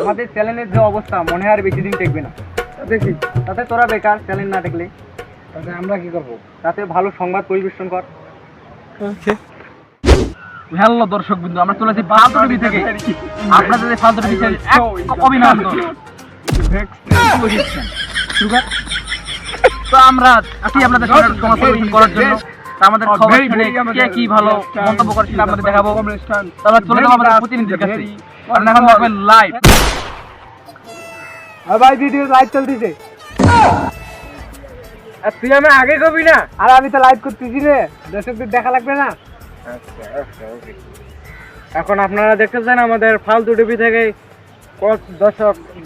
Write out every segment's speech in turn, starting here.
আমাদের চ্যানেলের যে অবস্থা মনে হয় আর বেশি দিন টেকবে না। দেখি তাতে তোরা বেকার চ্যানেল না টেকলে তাতে আমরা কি করবো? তাতে ভালো সংবাদ পরিবেশন কর। হ্যালো দর্শক বিন্দু, আমরা চলেছি ফালতু টিভি থেকে আপনাদের এই ফালতু টিভি থেকে অভিনন্দন। তো আমরা আছি আপনাদের সঙ্গে সমাজ পরিবেশন করার জন্য। তা আমাদের খবর শুনে কে কি ভালো মন্তব্য করছিল আপনাদের দেখাবো। তাহলে চলে যাবো আমাদের প্রতিনিধির কাছে। আপনারা এখন দেখবেন লাইভ। ভাই ভিডিও লাইভ চলতেছে। আর তুই আমি আগে কবি না, আর আমি তো লাইভ করতেছি রে, দর্শকদের দেখা লাগবে না। এখন আপনারা দেখতেছেন আমাদের ফালতু টিভি থেকে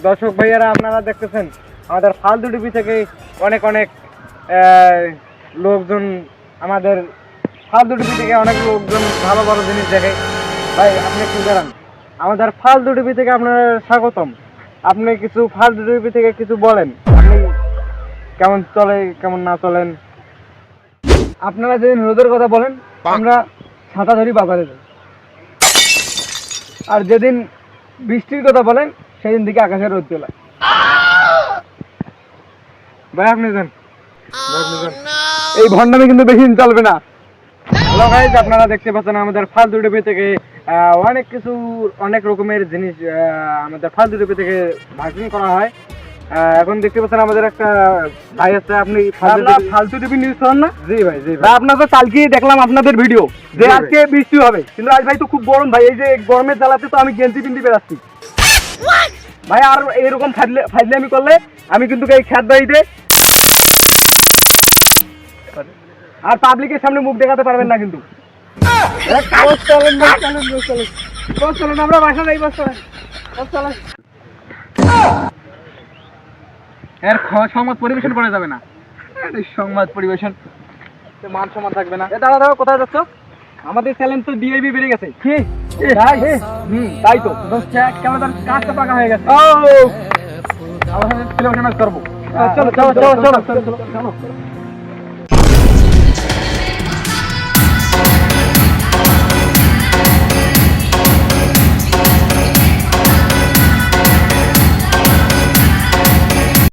দর্শক ভাইয়ারা, আপনারা দেখতেছেন আমাদের ফালতু টিভি থেকে অনেক অনেক লোকজন, আমাদের ফালতু টিভি থেকে অনেক লোকজন ভালো ভালো জিনিস দেখে। ভাই আপনি একটু দাঁড়ান, আমাদের ফালতু টিভি থেকে আপনার স্বাগতম। আপনি কিছু ফালতু টিভি থেকে কিছু বলেন, আপনি কেমন চলে কেমন না চলেন। আপনারা যেদিন রোদের কথা বলেন আমরা ছাতা ধরি বাজারে যাই, আর যেদিন বৃষ্টির কথা বলেন সেদিন দিকে আকাশে রোদ চলে। ভাই আপনি যান, এই ভণ্ডামি কিন্তু বেশি দিন চলবে না। হ্যালো গাইস, আপনারা দেখতে পাচ্ছেন আমাদের ফালতু টিভি থেকে অনেক কিছু অনেক রকমের জিনিস আমাদের ফালতু টিভি থেকে ভার্সন করা হয়। এখন দেখতে পাচ্ছেন আমাদের একটা ভাই আছে, আপনি ফালতু টিভি নিউজ করেন না? জি ভাই, জি ভাই। আপনাদের কালকে দেখলাম আপনাদের ভিডিও যে আজকে বৃষ্টি হবে, কিন্তু আজ ভাই তো খুব গরম ভাই। এই যে গরমের জ্বালাতে তো আমি গেঞ্জি পিন্দি বেরাচ্ছি ভাই। আর এরকম ফাইজলামি করলে আমি কিন্তু এই খ্যাত বাড়িতে আর পাবলিকের সামনে মুখ দেখাতে পারবেন না কিন্তু। চলেন আমরা বাসা যাই, চলেন। এর সংবাদ পরিবেশন করা যাবে না, সংবাদ পরিবেশন মান সম্মান থাকবে না। দাঁড়া কোথায় যাচ্ছ? আমাদের চ্যালেঞ্জ তো ডিআইবি বেড়ে গেছে। তাই তো ক্যামেরার কাজটা পাকা হয়ে গেছে। ও আমার সাথে ছেলে করবো। চলো